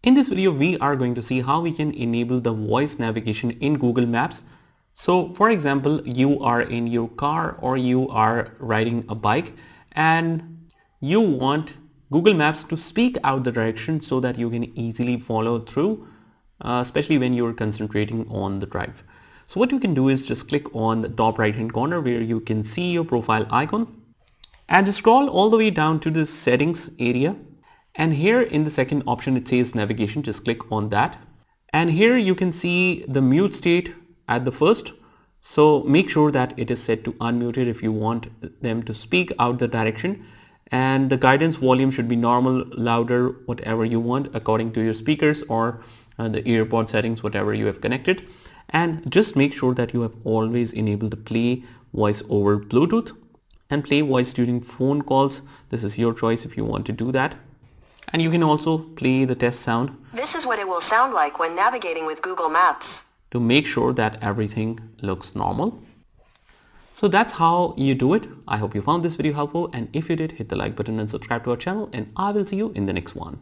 In this video, we are going to see how we can enable the voice navigation in Google Maps. So for example, you are in your car or you are riding a bike and you want Google Maps to speak out the direction so that you can easily follow through, especially when you're concentrating on the drive. So what you can do is just click on the top right hand corner where you can see your profile icon and just scroll all the way down to the settings area. And here in the second option, it says navigation. Just click on that. And here you can see the mute state at the first. So make sure that it is set to unmuted if you want them to speak out the direction. And the guidance volume should be normal, louder, whatever you want according to your speakers or the earpod settings, whatever you have connected. And just make sure that you have always enabled the play voice over Bluetooth and play voice during phone calls. This is your choice if you want to do that. And you can also play the test sound. This is what it will sound like when navigating with Google Maps. To make sure that everything looks normal. So that's how you do it. I hope you found this video helpful, and if you did, hit the like button and subscribe to our channel, and I will see you in the next one.